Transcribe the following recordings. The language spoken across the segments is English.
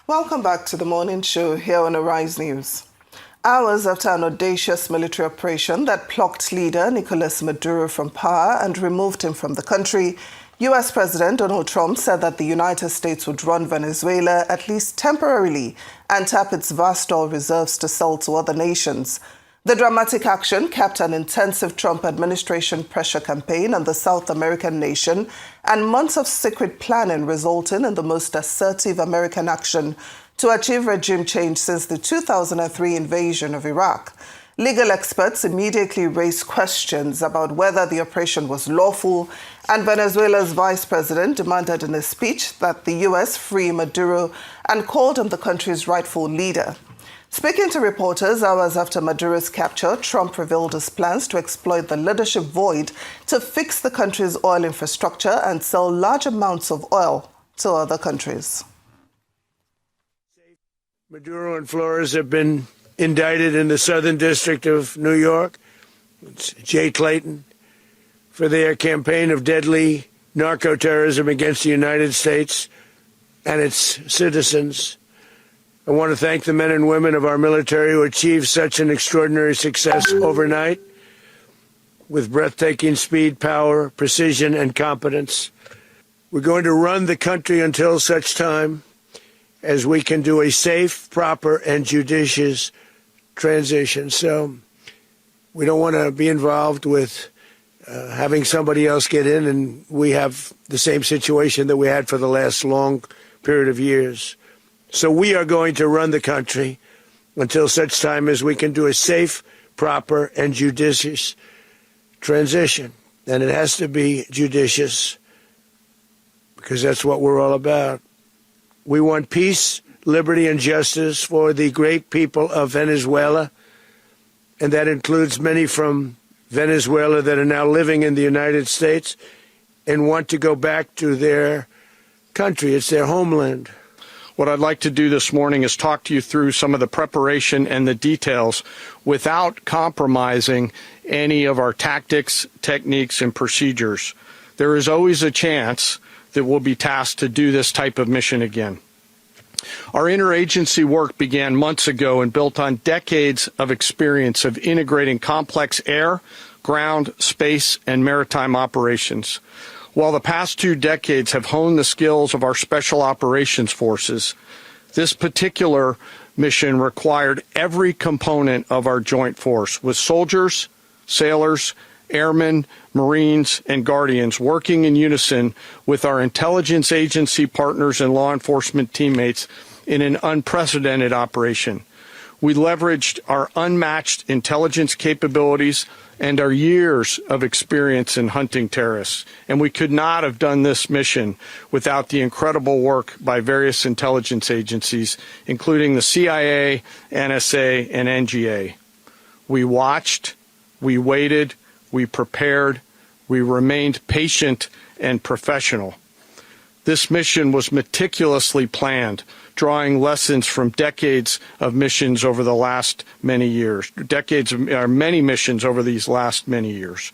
Welcome back to the morning show here on Arise News. Hours after an audacious military operation that plucked leader Nicolas Maduro from power and removed him from the country, U.S. President Donald Trump said that the United States would run Venezuela at least temporarily and tap its vast oil reserves to sell to other nations. The dramatic action capped an intensive Trump administration pressure campaign on the South American nation and months of secret planning resulting in the most assertive American action to achieve regime change since the 2003 invasion of Iraq. Legal experts immediately raised questions about whether the operation was lawful, and Venezuela's vice president demanded in a speech that the U.S. free Maduro and called him the country's rightful leader. Speaking to reporters hours after Maduro's capture, Trump revealed his plans to exploit the leadership void to fix the country's oil infrastructure and sell large amounts of oil to other countries. Maduro and Flores have been indicted in the Southern District of New York, it's Jay Clayton, for their campaign of deadly narco-terrorism against the United States and its citizens. I want to thank the men and women of our military who achieved such an extraordinary success overnight with breathtaking speed, power, precision, and competence. We're going to run the country until such time as we can do a safe, proper, and judicious transition. So we don't want to be involved with having somebody else get in, and we have the same situation that we had for the last long period of years. So we are going to run the country until such time as we can do a safe, proper, and judicious transition. And it has to be judicious because that's what we're all about. We want peace, liberty, and justice for the great people of Venezuela, and that includes many from Venezuela that are now living in the United States and want to go back to their country. It's their homeland. What I'd like to do this morning is talk to you through some of the preparation and the details without compromising any of our tactics, techniques, and procedures. There is always a chance that we'll be tasked to do this type of mission again. Our interagency work began months ago and built on decades of experience of integrating complex air, ground, space, and maritime operations. While the past 2 decades have honed the skills of our special operations forces, this particular mission required every component of our joint force, with soldiers, sailors, airmen, Marines, and Guardians working in unison with our intelligence agency partners and law enforcement teammates in an unprecedented operation. We leveraged our unmatched intelligence capabilities and our years of experience in hunting terrorists. And we could not have done this mission without the incredible work by various intelligence agencies, including the CIA, NSA, and NGA. We watched, we waited, we prepared, we remained patient and professional. This mission was meticulously planned, drawing lessons from decades of missions over the last many years, many missions over these last many years.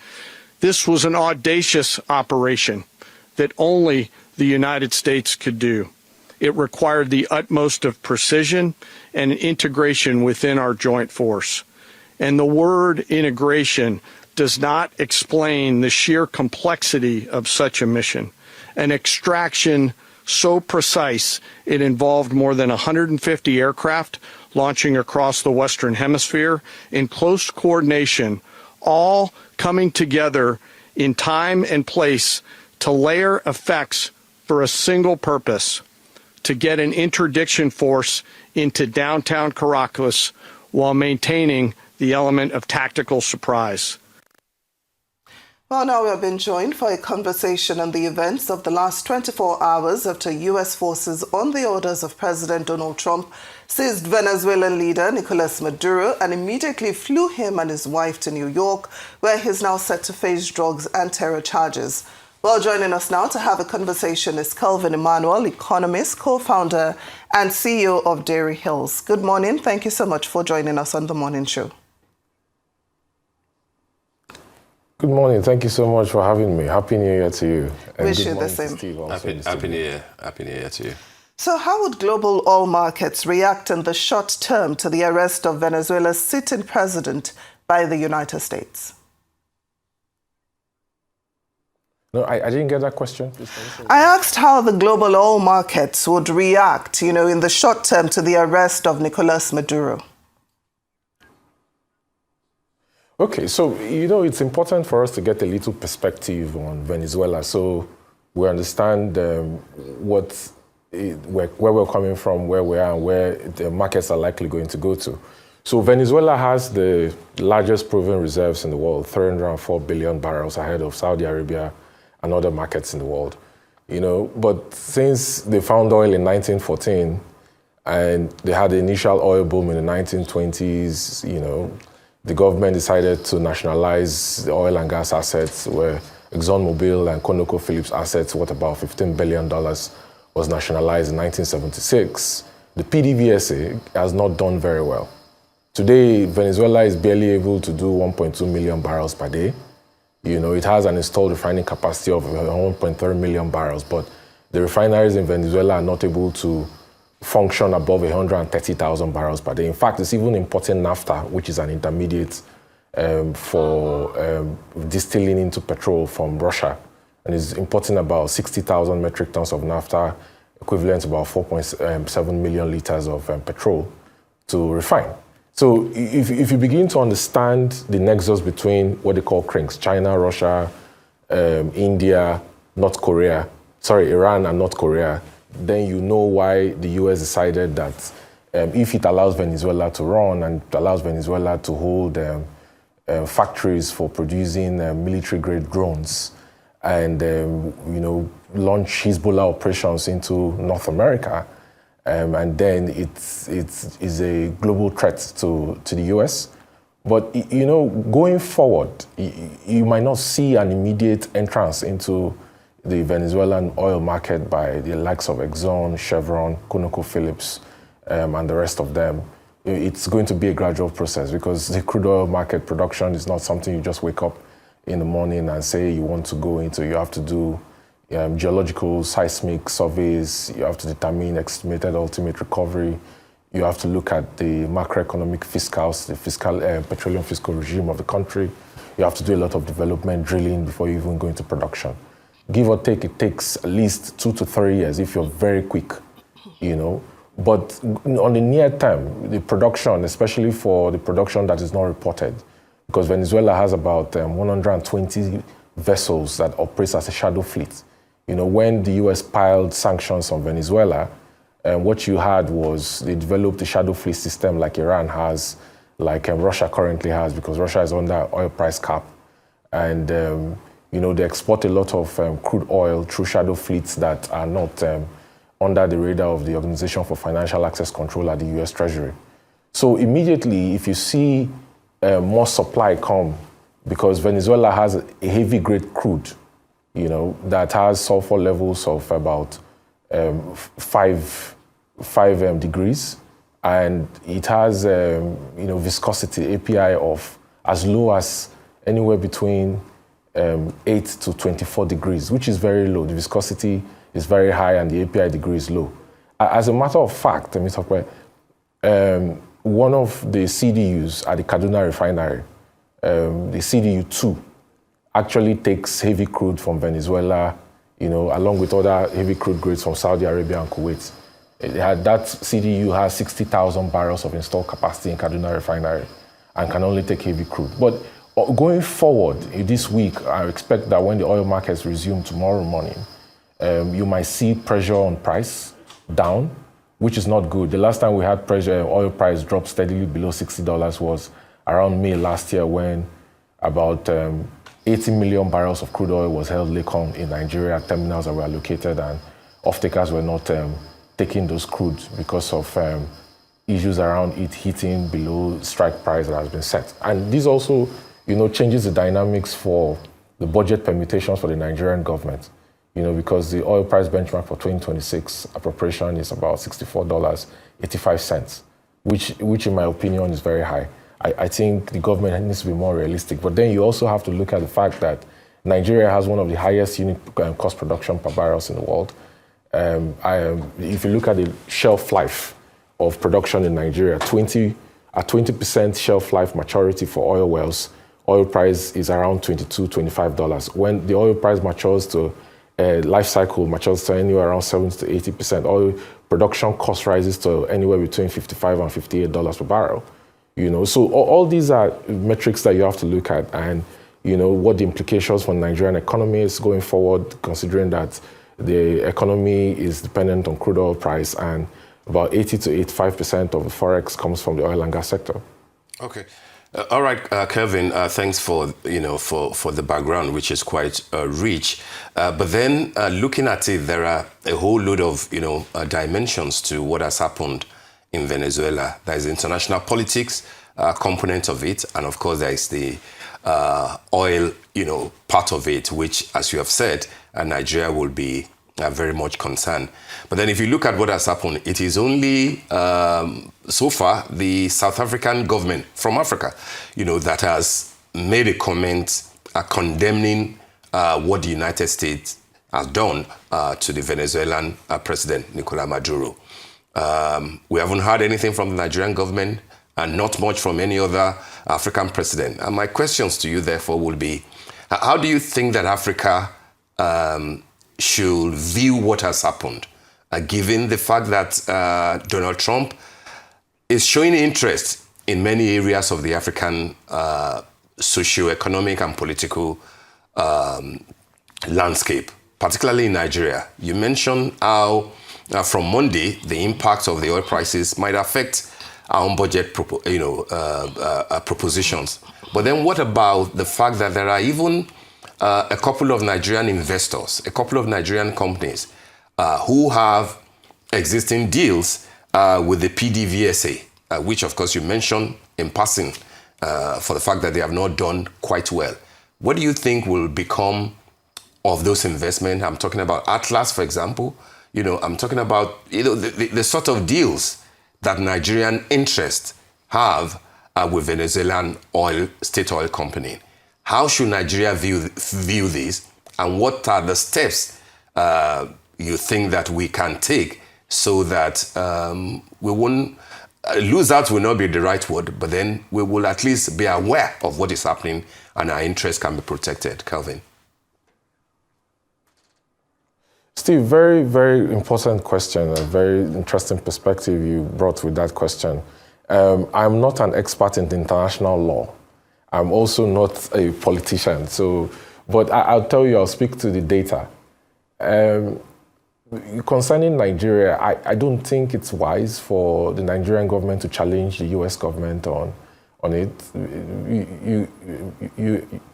This was an audacious operation that only the United States could do. It required the utmost of precision and integration within our joint force. And the word integration does not explain the sheer complexity of such a mission. An extraction so precise it involved more than 150 aircraft launching across the Western Hemisphere in close coordination, all coming together in time and place to layer effects for a single purpose: to get an interdiction force into downtown Caracas while maintaining the element of tactical surprise. Well, now we have been joined for a conversation on the events of the last 24 hours after U.S. forces, on the orders of President Donald Trump, seized Venezuelan leader Nicolas Maduro and immediately flew him and his wife to New York, where he's now set to face drugs and terror charges. Well, joining us now to have a conversation is Kelvin Emmanuel, economist, co-founder and CEO of Dairy Hills. Good morning. Thank you so much for joining us on the morning show. Good morning. Thank you so much for having me. Happy New Year to you. And wish you the same. Happy New Year. Happy New Year to you. So how would global oil markets react in the short term to the arrest of Venezuela's sitting president by the United States? No, I didn't get that question. I asked how the global oil markets would react, in the short term to the arrest of Nicolas Maduro. Okay, so, it's important for us to get a little perspective on Venezuela so we understand where we're coming from, where we are, and where the markets are likely going to go to. So Venezuela has the largest proven reserves in the world, 304 billion barrels ahead of Saudi Arabia and other markets in the world. But since they found oil in 1914 and they had the initial oil boom in the 1920s, the government decided to nationalize the oil and gas assets, where ExxonMobil and ConocoPhillips assets worth about $15 billion was nationalized in 1976. The PDVSA has not done very well. Today, Venezuela is barely able to do 1.2 million barrels per day. It has an installed refining capacity of 1.3 million barrels, but the refineries in Venezuela are not able to function above 130,000 barrels per day. In fact, it's even importing naphtha, which is an intermediate for distilling into petrol from Russia, and is importing about 60,000 metric tons of naphtha, equivalent to about 4.7 million liters of petrol to refine. So if you begin to understand the nexus between what they call CRINCs, China, Russia, India, Iran and North Korea, then you know why the US decided that if it allows Venezuela to run and it allows Venezuela to hold factories for producing military-grade drones and launch Hezbollah operations into North America, and then it is a global threat to the US. But going forward, you might not see an immediate entrance into the Venezuelan oil market by the likes of Exxon, Chevron, ConocoPhillips, and the rest of them. It's going to be a gradual process because the crude oil market production is not something you just wake up in the morning and say you want to go into. You have to do geological seismic surveys. You have to determine estimated ultimate recovery. You have to look at the macroeconomic petroleum fiscal regime of the country. You have to do a lot of development drilling before you even go into production. Give or take, it takes at least 2 to 3 years if you're very quick, But on the near term, the production, especially for the production that is not reported, because Venezuela has about 120 vessels that operate as a shadow fleet. When the US piled sanctions on Venezuela, what you had was they developed a shadow fleet system like Iran has, like Russia currently has, because Russia is under oil price cap. And they export a lot of crude oil through shadow fleets that are not under the radar of the Organization for Financial Access Control at the US Treasury. So immediately, if you see more supply come, because Venezuela has a heavy grade crude, that has sulfur levels of about 5 degrees, and it has viscosity, API of as low as anywhere between 8 to 24 degrees, which is very low. The viscosity is very high and the API degree is low. As a matter of fact, let me talk about one of the CDUs at the Kaduna refinery, the CDU2, actually takes heavy crude from Venezuela, along with other heavy crude grades from Saudi Arabia and Kuwait. That CDU has 60,000 barrels of installed capacity in Kaduna refinery and can only take heavy crude. But going forward this week, I expect that when the oil markets resume tomorrow morning, you might see pressure on price down, which is not good. The last time we had pressure, oil price dropped steadily below $60 was around May last year, when about 80 million barrels of crude oil was held Lake-on in Nigeria, terminals that were allocated, and off-takers were not taking those crude because of issues around it hitting below strike price that has been set. And this also, changes the dynamics for the budget permutations for the Nigerian government, because the oil price benchmark for 2026 appropriation is about $64.85, which in my opinion is very high. I think the government needs to be more realistic. But then you also have to look at the fact that Nigeria has one of the highest unit cost production per barrels in the world. If you look at the shelf life of production in Nigeria, 20% shelf life maturity for oil wells, oil price is around $22, $25. When the oil price matures to life cycle matures to anywhere around 70 to 80%, oil production cost rises to anywhere between $55 and $58 per barrel. So all these are metrics that you have to look at, and what the implications for the Nigerian economy is going forward, considering that the economy is dependent on crude oil price, and about 80 to 85% of the forex comes from the oil and gas sector. Okay. All right, Kelvin, thanks for the background, which is quite rich. But then looking at it, there are a whole load of dimensions to what has happened in Venezuela. There is international politics component of it, and of course there is the oil part of it, which, as you have said, Nigeria will be very much concerned. But then if you look at what has happened, it is only so far the South African government from Africa, that has made a comment condemning what the United States has done to the Venezuelan president, Nicolas Maduro. We haven't heard anything from the Nigerian government and not much from any other African president. And my questions to you, therefore, will be, how do you think that Africa should view what has happened, given the fact that Donald Trump is showing interest in many areas of the African socio-economic and political landscape, particularly in Nigeria? You mentioned how from Monday, the impact of the oil prices might affect our own budget propositions. But then what about the fact that there are even a couple of Nigerian investors, a couple of Nigerian companies who have existing deals with the PDVSA, which of course you mentioned in passing for the fact that they have not done quite well. What do you think will become of those investments? I'm talking about Atlas, for example. I'm talking about the sort of deals that Nigerian interests have with Venezuelan state oil company. How should Nigeria view this, and what are the steps you think that we can take so that we won't lose out? Will not be the right word, but then we will at least be aware of what is happening and our interests can be protected. Kelvin. Steve, very, very important question, a very interesting perspective you brought with that question. I'm not an expert in international law. I'm also not a politician, but I'll tell you, I'll speak to the data. Concerning Nigeria, I don't think it's wise for the Nigerian government to challenge the US government on it.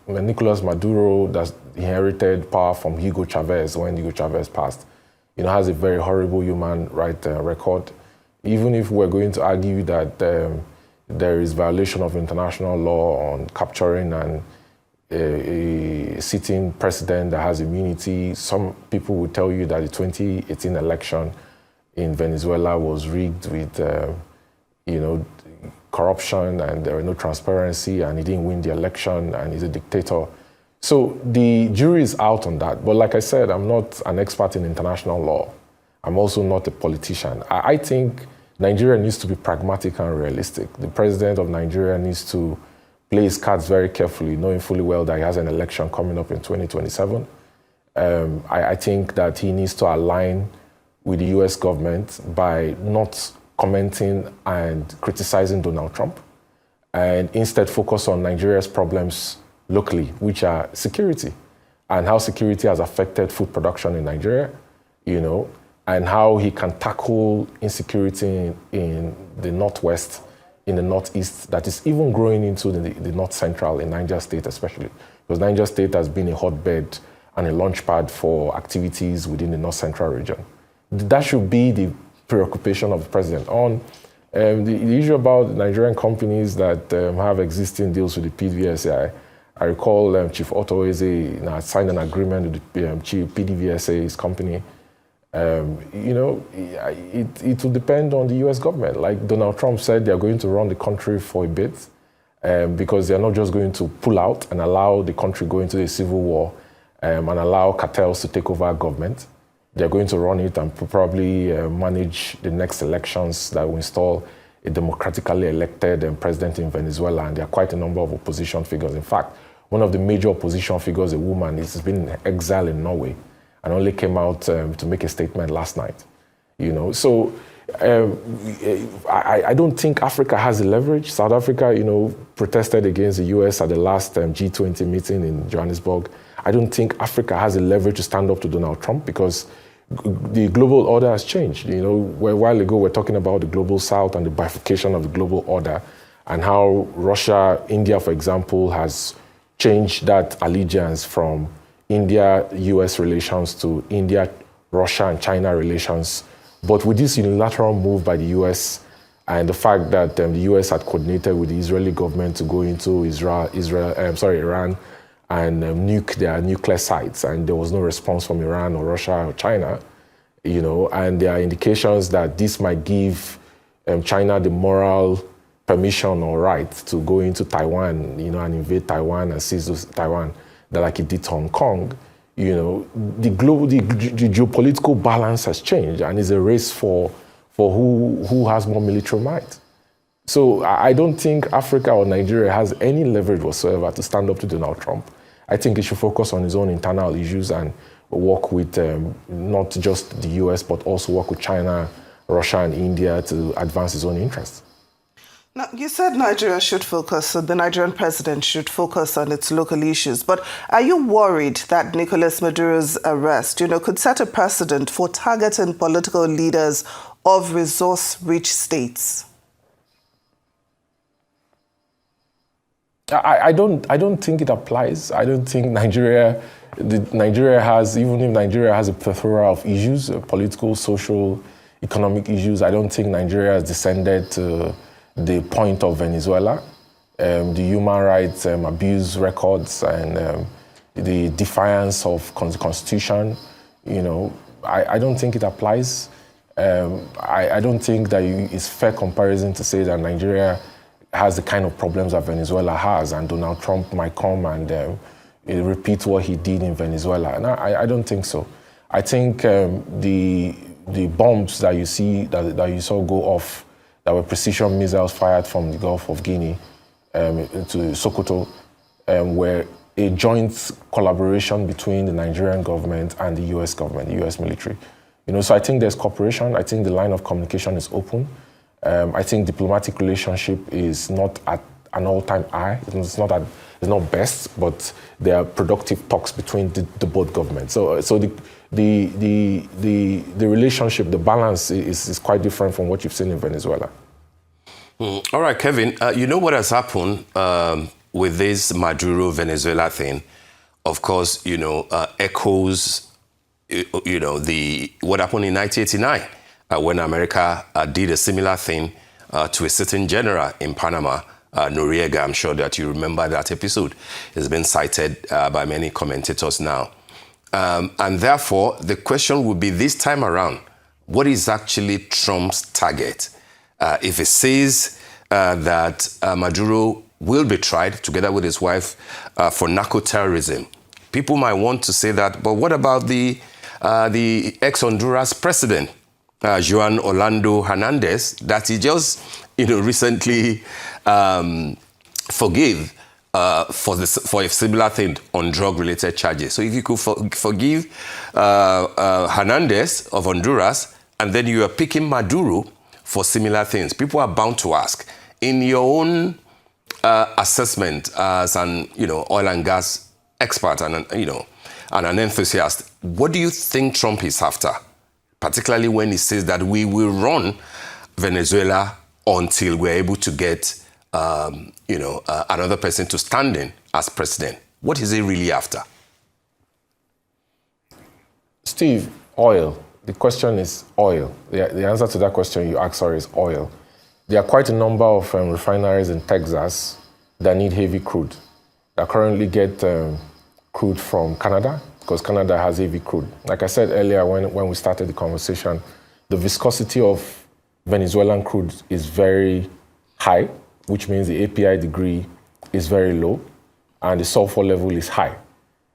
Nicolas Maduro, that inherited power from Hugo Chavez when Hugo Chavez passed, has a very horrible human rights record. Even if we're going to argue that there is violation of international law on capturing a sitting president that has immunity, some people will tell you that the 2018 election in Venezuela was rigged with, corruption, and there was no transparency, and he didn't win the election, and he's a dictator. So the jury is out on that. But like I said, I'm not an expert in international law. I'm also not a politician. I think Nigeria needs to be pragmatic and realistic. The president of Nigeria needs to play his cards very carefully, knowing fully well that he has an election coming up in 2027. I think that he needs to align with the US government by not commenting and criticizing Donald Trump, and instead focus on Nigeria's problems locally, which are security, and how security has affected food production in Nigeria, and how he can tackle insecurity in the Northwest, in the Northeast, that is even growing into the North Central, in Niger State especially, because Niger State has been a hotbed and a launchpad for activities within the North Central region. That should be the preoccupation of the president. On the issue about Nigerian companies that have existing deals with the PDVSA, I recall Chief Otto Eze signed an agreement with the PDVSA's company. It will depend on the US government. Like Donald Trump said, they're going to run the country for a bit because they're not just going to pull out and allow the country go into a civil war and allow cartels to take over government. They're going to run it and probably manage the next elections that will install a democratically elected president in Venezuela. And there are quite a number of opposition figures. In fact, one of the major opposition figures, a woman, has been in exile in Norway and only came out to make a statement last night. You know, so I don't think Africa has the leverage. South Africa, you know, protested against the US at the last G20 meeting in Johannesburg. I don't think Africa has the leverage to stand up to Donald Trump because the global order has changed. You know, a while ago we're talking about the global South and the bifurcation of the global order and how Russia, India, for example, has changed that allegiance from India-US relations to India-Russia and China relations. But with this unilateral move by the US and the fact that the US had coordinated with the Israeli government to go into Iran and nuke their nuclear sites, and there was no response from Iran or Russia or China, you know, and there are indications that this might give China the moral permission or right to go into Taiwan, you know, and invade Taiwan and seize Taiwan, that like it did to Hong Kong. You know, the geopolitical balance has changed, and it's a race for who has more military might. So I don't think Africa or Nigeria has any leverage whatsoever to stand up to Donald Trump. I think he should focus on his own internal issues and work with not just the US, but also work with China, Russia, and India to advance his own interests. Now, you said Nigeria should focus, the Nigerian president should focus on its local issues. But are you worried that Nicolas Maduro's arrest, you know, could set a precedent for targeting political leaders of resource-rich states? I don't think it applies. I don't think Nigeria has, even if Nigeria has a plethora of issues, political, social, economic issues, I don't think Nigeria has descended to the point of Venezuela. The human rights abuse records and the defiance of the Constitution, you know, I don't think it applies. I don't think that it's fair comparison to say that Nigeria has the kind of problems that Venezuela has, and Donald Trump might come and repeat what he did in Venezuela. And I don't think so. I think the bombs that you see that you saw go off, that were precision missiles fired from the Gulf of Guinea to Sokoto, were a joint collaboration between the Nigerian government and the US government, the US military. You know, so I think there's cooperation. I think the line of communication is open. I think diplomatic relationship is not at an all-time high. It's not best, but there are productive talks between the both governments. So the relationship, the balance is quite different from what you've seen in Venezuela. All right, Kevin, you know what has happened with this Maduro-Venezuela thing? Of course, you know, echoes, you know, what happened in 1989 when America did a similar thing to a certain general in Panama, Noriega. I'm sure that you remember that episode. It's been cited by many commentators now. And therefore, the question would be this time around, what is actually Trump's target? If it says that Maduro will be tried together with his wife for narco-terrorism, people might want to say that, but what about the ex-Honduras president, Juan Orlando Hernandez, that he just, you know, recently forgave for a similar thing on drug-related charges. So if you could forgive Hernandez of Honduras, and then you are picking Maduro for similar things, people are bound to ask, in your own assessment as an, you know, oil and gas expert and an enthusiast, what do you think Trump is after? Particularly when he says that we will run Venezuela until we're able to get, another person to stand in as president. What is he really after? Steve, oil. The question is oil. The answer to that question you asked is oil. There are quite a number of refineries in Texas that need heavy crude, that currently get crude from Canada, because Canada has heavy crude. Like I said earlier when we started the conversation, the viscosity of Venezuelan crude is very high, which means the API degree is very low, and the sulfur level is high.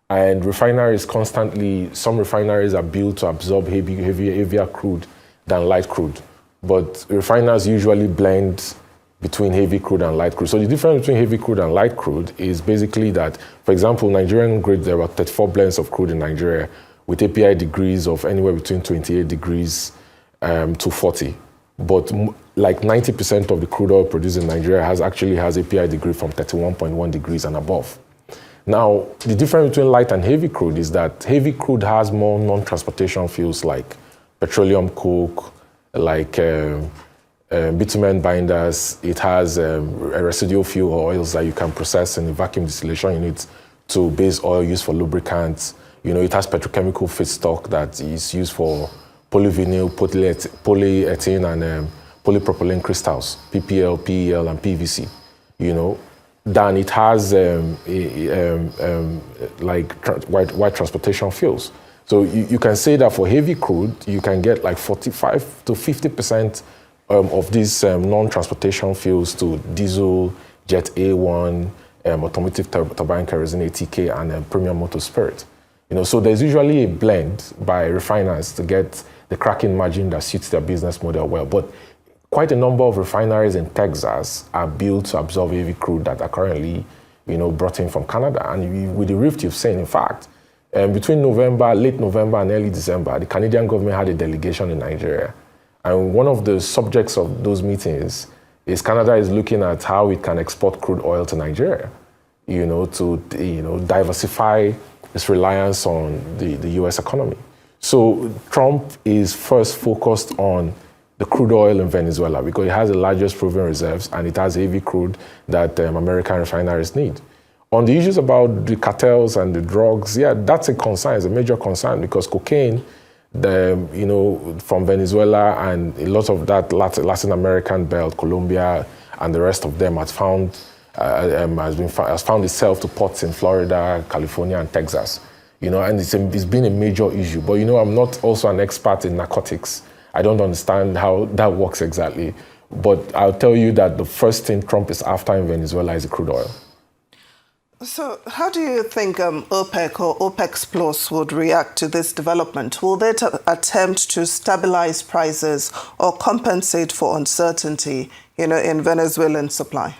And refineries constantly, some refineries are built to absorb heavier crude than light crude. But refiners usually blend between heavy crude and light crude. So the difference between heavy crude and light crude is basically that, for example, Nigerian grade, there are 34 blends of crude in Nigeria with API degrees of anywhere between 28 degrees to 40. But like 90% of the crude oil produced in Nigeria actually has API degree from 31.1 degrees and above. Now, the difference between light and heavy crude is that heavy crude has more non-transportation fuels like petroleum coke, like bitumen binders. It has residual fuel oils that you can process in a vacuum distillation unit to base oil used for lubricants. It has petrochemical feedstock that is used for polyvinyl, polyethylene, and polypropylene crystals, PPL, PEL, and PVC. Then it has wide transportation fuels. So you can say that for heavy crude, you can get like 45 to 50% of these non-transportation fuels to diesel, jet A1, automotive turbine kerosene, ATK, and premium motor spirit. So there's usually a blend by refiners to get the cracking margin that suits their business model well. But quite a number of refineries in Texas are built to absorb heavy crude that are currently, brought in from Canada. And with the rift you've seen, in fact, between late November and early December, the Canadian government had a delegation in Nigeria. And one of the subjects of those meetings is Canada is looking at how it can export crude oil to Nigeria, to diversify its reliance on the US economy. So Trump is first focused on the crude oil in Venezuela because it has the largest proven reserves and it has heavy crude that American refineries need. On the issues about the cartels and the drugs, yeah, that's a concern, it's a major concern because cocaine, from Venezuela and a lot of that Latin American belt, Colombia and the rest of them has found itself to ports in Florida, California, and Texas. And it's been a major issue. But I'm not also an expert in narcotics. I don't understand how that works exactly. But I'll tell you that the first thing Trump is after in Venezuela is the crude oil. So how do you think OPEC or OPEC Plus would react to this development? Will they attempt to stabilize prices or compensate for uncertainty, in Venezuelan supply?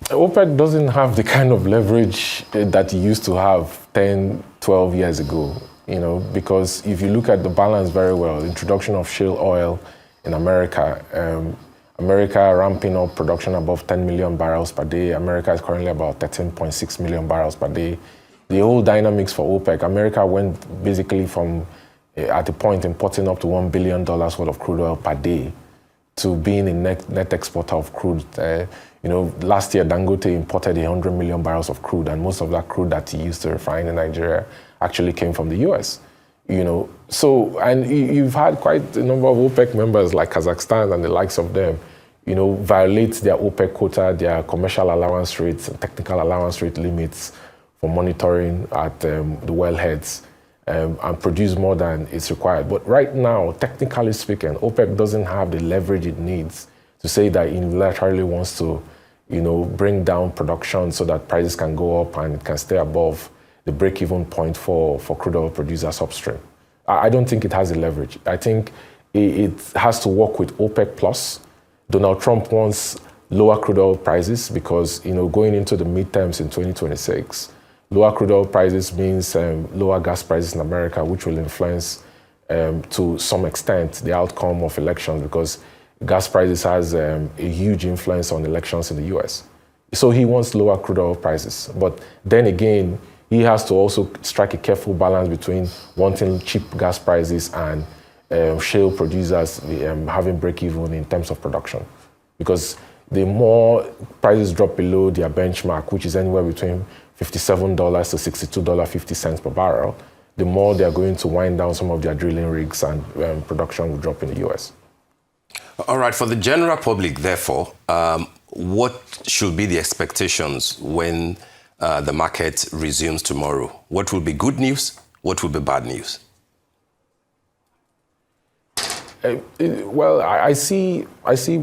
OPEC doesn't have the kind of leverage that it used to have 10, 12 years ago, because if you look at the balance very well, introduction of shale oil in America, America ramping up production above 10 million barrels per day. America is currently about 13.6 million barrels per day. The whole dynamics for OPEC, America went basically from, at the point, importing up to $1 billion worth of crude oil per day to being a net exporter of crude. Last year, Dangote imported 100 million barrels of crude, and most of that crude that he used to refine in Nigeria actually came from the US. So, and you've had quite a number of OPEC members like Kazakhstan and the likes of them, violate their OPEC quota, their commercial allowance rates, and technical allowance rate limits for monitoring at the wellheads and produce more than is required. But right now, technically speaking, OPEC doesn't have the leverage it needs to say that it unilaterally wants to, bring down production so that prices can go up and it can stay above the break-even point for crude oil producers upstream. I don't think it has the leverage. I think it has to work with OPEC Plus. Donald Trump wants lower crude oil prices because, going into the midterms in 2026, lower crude oil prices means lower gas prices in America, which will influence, to some extent, the outcome of elections because gas prices has a huge influence on elections in the US. So he wants lower crude oil prices. But then again, he has to also strike a careful balance between wanting cheap gas prices and shale producers having break-even in terms of production. Because the more prices drop below their benchmark, which is anywhere between $57 to $62.50 per barrel, the more they're going to wind down some of their drilling rigs and production will drop in the US. All right, for the general public, therefore, what should be the expectations when the market resumes tomorrow? What will be good news? What will be bad news? Well, I see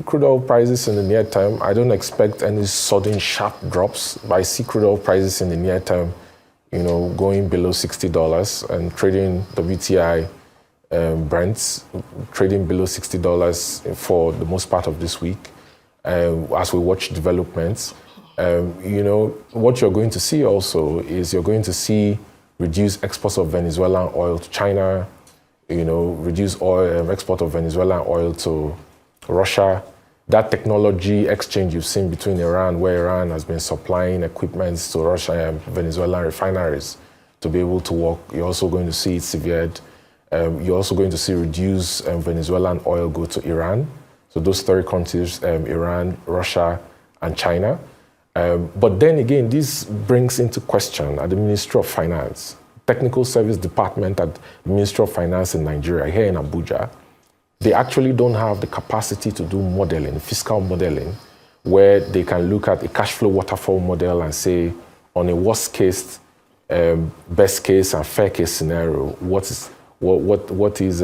crude oil prices in the near term. I don't expect any sudden sharp drops, but I see crude oil prices in the near term, going below $60 and trading WTI Brent trading below $60 for the most part of this week. As we watch developments, what you're going to see also is you're going to see reduced exports of Venezuelan oil to China, reduce export of Venezuelan oil to Russia. That technology exchange you've seen between Iran, where Iran has been supplying equipment to Russia and Venezuelan refineries to be able to work, you're also going to see it severed. You're also going to see reduced Venezuelan oil go to Iran. So those three countries, Iran, Russia, and China. But then again, this brings into question at the Ministry of Finance, Technical Service Department at the Ministry of Finance in Nigeria, here in Abuja. They actually don't have the capacity to do modeling, fiscal modeling, where they can look at a cash flow waterfall model and say, on a worst case, best case, and fair case scenario, what is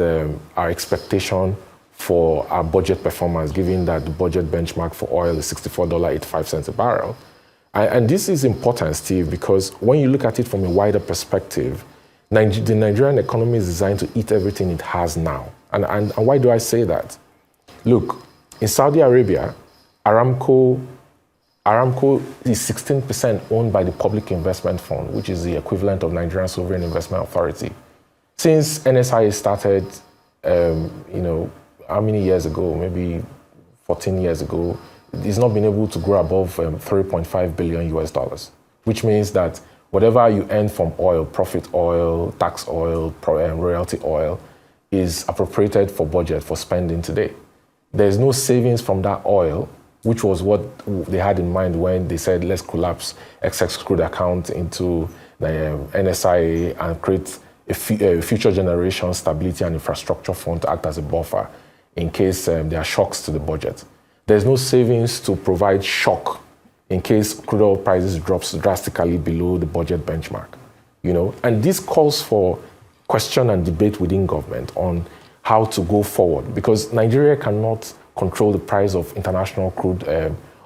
our expectation for our budget performance, given that the budget benchmark for oil is $64.85 a barrel. And this is important, Steve, because when you look at it from a wider perspective, the Nigerian economy is designed to eat everything it has now. And why do I say that? Look, in Saudi Arabia, Aramco is 16% owned by the Public Investment Fund, which is the equivalent of Nigerian Sovereign Investment Authority. Since NSIA started, how many years ago? Maybe 14 years ago, it's not been able to grow above $3.5 billion, which means that whatever you earn from oil, profit oil, tax oil, royalty oil, is appropriated for budget, for spending today. There's no savings from that oil, which was what they had in mind when they said, let's collapse excess crude account into the NSIA and create a future generation stability and infrastructure fund to act as a buffer in case there are shocks to the budget. There's no savings to provide shock in case crude oil prices drops drastically below the budget benchmark. And this calls for question and debate within government on how to go forward, because Nigeria cannot control the price of international crude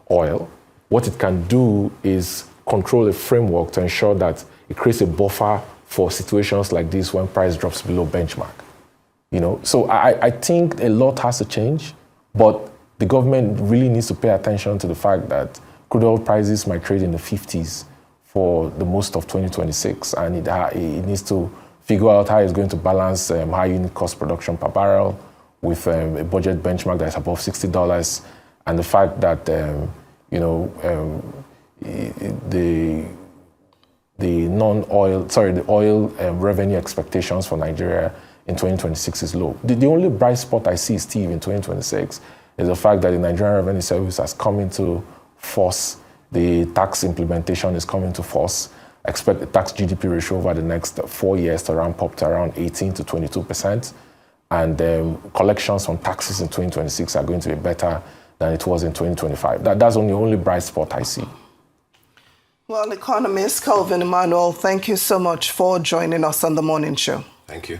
oil. What it can do is control a framework to ensure that it creates a buffer for situations like this when price drops below benchmark. So I think a lot has to change, but the government really needs to pay attention to the fact that crude oil prices might trade in the 50s for the most of 2026, and it needs to figure out how it's going to balance high unit cost production per barrel with a budget benchmark that's above $60, and the fact that the oil revenue expectations for Nigeria in 2026 is low. The only bright spot I see, Steve, in 2026 is the fact that the Nigerian Revenue Service has come into force. The tax implementation is coming to force. I expect the tax GDP ratio over the next 4 years to ramp up to around 18 to 22%. And collections from taxes in 2026 are going to be better than it was in 2025. That's the only bright spot I see. Well, economist Kelvin Emmanuel, thank you so much for joining us on the morning show. Thank you.